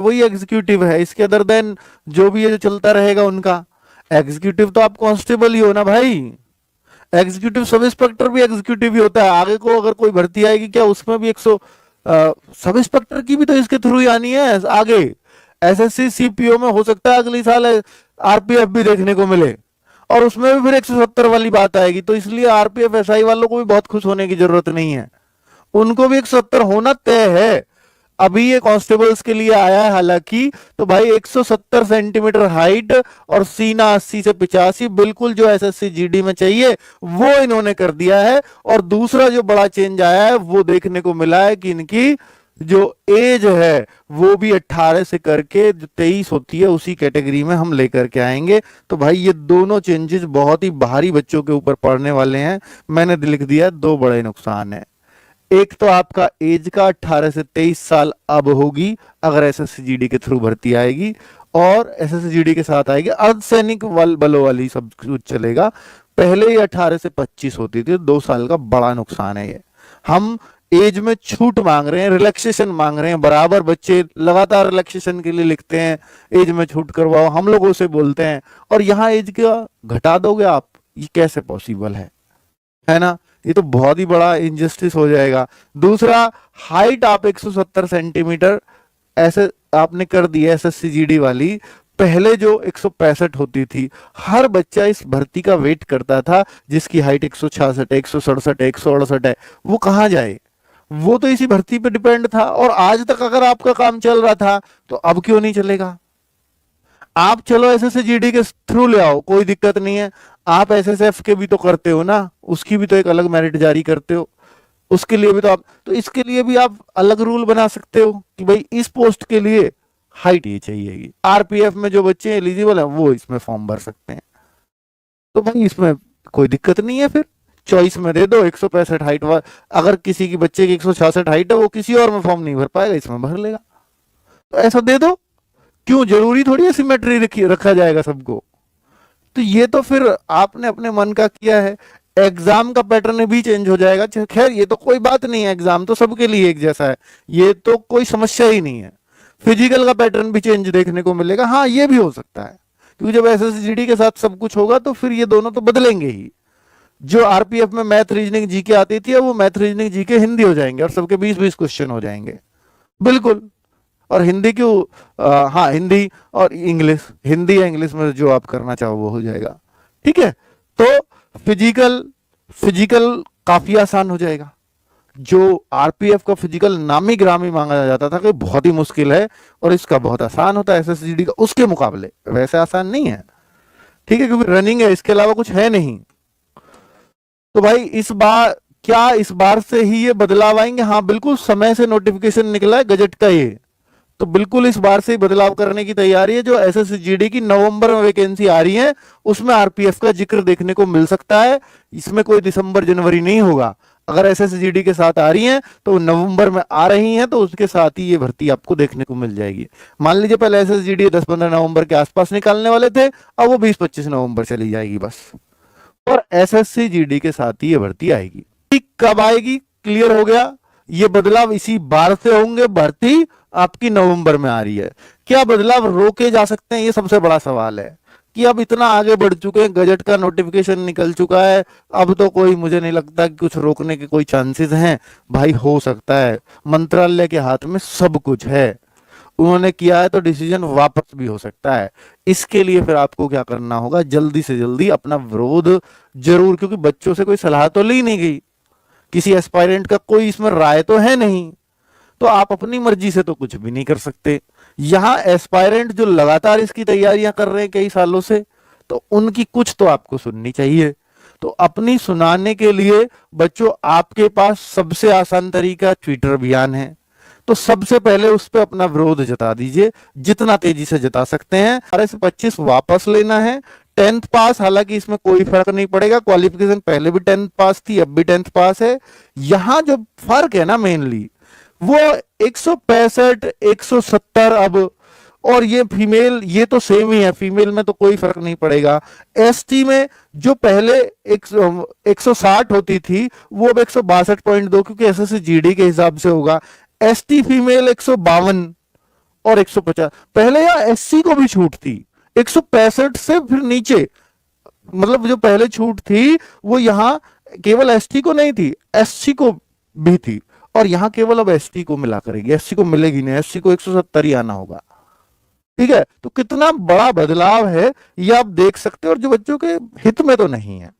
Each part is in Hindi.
वही एग्जीक्यूटिव है, इसके अदर देन जो भी ये जो चलता रहेगा उनका। एग्जीक्यूटिव तो आप कांस्टेबल ही हो ना भाई, एग्जीक्यूटिव सब इंस्पेक्टर भी एग्जीक्यूटिव ही होता है। आगे को अगर कोई भर्ती आएगी क्या उसमें भी 100 सब इंस्पेक्टर की भी तो इसके थ्रू ही आनी है आगे। एसएससी सीपीओ में हो सकता है अगली साल आरपीएफ भी देखने को मिले, और उसमें भी फिर 170 वाली बात आएगी। तो इसलिए आरपीएफ एसआई वालों को भी बहुत खुश होने की जरूरत नहीं है, उनको भी 170 होना तय है। अभी ये कांस्टेबल्स के लिए आया है हालांकि, तो भाई 170 सेंटीमीटर हाइट और सीना 80 से 85 बिल्कुल जो एसएससी जीडी में चाहिए वो इन्होंने कर दिया है। और दूसरा जो बड़ा चेंज आया है वो देखने को मिला है कि इनकी जो एज है वो भी 18 से करके जो 23 होती है उसी कैटेगरी में हम लेकर के आएंगे। तो भाई ये दोनों चेंजेस बहुत ही भारी बच्चों के ऊपर पड़ने वाले हैं। मैंने लिख दिया दो बड़े नुकसान है। एक तो आपका एज का 18 से 23 साल अब होगी अगर एसएससीजीडी के थ्रू भर्ती आएगी, और एसएससीजीडी के साथ आएगी अर्धसैनिक बलों वाली सब कुछ चलेगा। पहले ही 18 से 25 होती थी, 2 साल का बड़ा नुकसान है ये। हम एज में छूट मांग रहे हैं, रिलैक्सेशन मांग रहे हैं, बराबर बच्चे लगातार रिलैक्सेशन के लिए लिखते हैं एज में छूट करवाओ, हम लोग उसे बोलते हैं, और यहाँ एज का घटा दोगे आप, ये कैसे पॉसिबल है ना? ये तो बहुत ही बड़ा इनजस्टिस हो जाएगा। दूसरा, हाइट आप 170 सेंटीमीटर ऐसे आपने कर दी है एसएससीजीडी वाली। पहले जो 165 होती थी, हर बच्चा इस भर्ती का वेट करता था जिसकी हाइट 166 है, 167 है, 168 है, वो कहाँ जाए? वो तो इसी भर्ती पे डिपेंड था, और आज तक अगर आपका काम चल रहा था तो अब क्यों नहीं चलेगा? आप चलो एसएससीजीडी के थ्रू ले आओ, कोई दिक्कत नहीं है। आप एसएसएफ के भी तो करते हो ना, उसकी भी तो एक अलग मेरिट जारी करते हो, उसके लिए भी तो आप, तो इसके लिए भी आप अलग रूल बना सकते हो कि भाई इस पोस्ट के लिए हाइट ये चाहिएगी। आरपीएफ में जो बच्चे एलिजिबल हैं वो इसमें फॉर्म भर सकते हैं, तो भाई इसमें कोई दिक्कत नहीं है। फिर चॉइस में दे दो 165 हाइट, अगर किसी की बच्चे की 166 हाइट है वो किसी और में फॉर्म नहीं भर पाएगा, इसमें भर लेगा, तो ऐसा दे दो। क्यों जरूरी थोड़ी है सिमेट्री रखा जाएगा सबको? तो ये तो फिर आपने अपने मन का किया है। एग्जाम का पैटर्न भी चेंज हो जाएगा, खैर ये तो कोई बात नहीं है, एग्जाम तो सबके लिए एक जैसा है, ये तो कोई समस्या ही नहीं है। फिजिकल का पैटर्न भी चेंज देखने को मिलेगा, हाँ ये भी हो सकता है, क्योंकि जब एसएससीजीडी के साथ सब कुछ होगा तो फिर ये दोनों तो बदलेंगे ही। जो आरपीएफ में मैथ रीजनिंग जीके आती थी वो मैथ रीजनिंग जीके हिंदी हो जाएंगे, और सबके 20-20 क्वेश्चन हो जाएंगे, बिल्कुल। और हिंदी क्यों, हाँ हिंदी और इंग्लिश, हिंदी या इंग्लिश में जो आप करना चाहो वो हो जाएगा, ठीक है। तो फिजिकल फिजिकल काफी आसान हो जाएगा। जो आरपीएफ का फिजिकल नामी ग्रामी मांगा जाता था कि बहुत ही मुश्किल है, और इसका बहुत आसान होता है एसएससीजीडी का, उसके मुकाबले वैसे आसान नहीं है, ठीक है, क्योंकि रनिंग है, इसके अलावा कुछ है नहीं। तो भाई इस बार क्या इस बार से ही ये बदलाव आएंगे? हाँ बिल्कुल, समय से नोटिफिकेशन निकला है गजट का ये, तो बिल्कुल इस बार से ही बदलाव करने की तैयारी है। जो एसएससीजीडी की नवंबर में वैकेंसी आ रही है उसमें आरपीएफ का जिक्र देखने को मिल सकता है, इसमें कोई दिसंबर जनवरी नहीं होगा। अगर एसएससीजीडी के साथ आ रही हैं तो नवंबर में आ रही हैं, तो उसके साथ ही ये भर्ती आपको देखने को मिल जाएगी। मान लीजिए पहले एसएससीजीडी 10-15 नवंबर के आसपास निकालने वाले थे, अब वो 20-25 नवंबर चली जाएगी बस, और एसएससीजीडी के साथ ही ये भर्ती आएगी। कब आएगी क्लियर हो गया, ये बदलाव इसी बार से होंगे। भर्ती आपकी नवंबर में आ रही है, क्या बदलाव रोके जा सकते हैं? ये सबसे बड़ा सवाल है कि अब इतना आगे बढ़ चुके हैं, गजट का नोटिफिकेशन निकल चुका है, अब तो कोई मुझे नहीं लगता कि कुछ रोकने के कोई चांसेस हैं। भाई हो सकता है, मंत्रालय के हाथ में सब कुछ है, उन्होंने किया है तो डिसीजन वापस भी हो सकता है। इसके लिए फिर आपको क्या करना होगा, जल्दी से जल्दी अपना विरोध जरूर, क्योंकि बच्चों से कोई सलाह तो ली नहीं गई, किसी एस्पायरेंट का कोई इसमें राय तो है नहीं, तो आप अपनी मर्जी से तो कुछ भी नहीं कर सकते। यहां एस्पायरेंट जो लगातार इसकी तैयारियां कर रहे हैं कई सालों से, तो उनकी कुछ तो आपको सुननी चाहिए। तो अपनी सुनाने के लिए बच्चों आपके पास सबसे आसान तरीका ट्विटर अभियान है, तो सबसे पहले उस पर अपना विरोध जता दीजिए, जितना तेजी से जता सकते हैं। 18 से 25 वापस लेना है। 10th पास, हालांकि इसमें कोई फर्क नहीं पड़ेगा, क्वालिफिकेशन पहले भी 10th पास थी, अब भी 10th पास है। यहां जो फर्क है ना मेनली वो 165 170 अब, और ये फीमेल ये तो सेम ही है, फीमेल में तो कोई फर्क नहीं पड़ेगा। एसटी में जो पहले 160 होती थी वो अब 162.2, क्योंकि एसएससीजीडी के हिसाब से होगा। एसटी फीमेल 152, और 150। पहले यहाँ एससी को भी छूट थी, 165 से फिर नीचे, मतलब जो पहले छूट थी वो यहाँ केवल एसटी को नहीं थी, एससी को भी थी, और यहाँ केवल अब एसटी को मिला करेगी, एससी को मिलेगी नहीं, एससी को 170 ही आना होगा। ठीक है, तो कितना बड़ा बदलाव है ये आप देख सकते हो, और जो बच्चों के हित में तो नहीं है।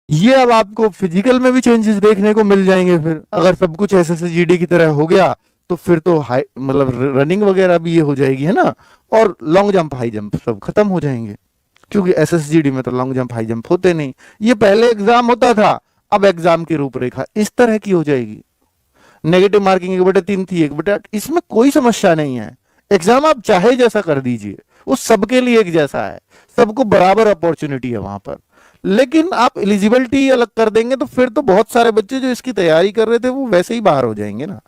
ये अब आपको फिजिकल में भी चेंजेस देखने को मिल जाएंगे। फिर अगर सब कुछ एसएसजीडी की तरह हो गया तो फिर तो हाई मतलब रनिंग वगैरह भी ये हो जाएगी, है ना, और लॉन्ग जंप हाई जंप सब खत्म हो जाएंगे, क्योंकि एसएसजीडी में तो लॉन्ग जंप हाई जंप होते नहीं। ये पहले एग्जाम होता था, अब एग्जाम की रूपरेखा इस तरह की हो जाएगी। नेगेटिव मार्किंग 1/3 थी, 1/8, इसमें कोई समस्या नहीं है। एग्जाम आप चाहे जैसा कर दीजिए, वो सबके लिए एक जैसा है, सबको बराबर अपॉर्चुनिटी है वहां पर। लेकिन आप एलिजिबिलिटी अलग कर देंगे तो फिर तो बहुत सारे बच्चे जो इसकी तैयारी कर रहे थे वो वैसे ही बाहर हो जाएंगे ना।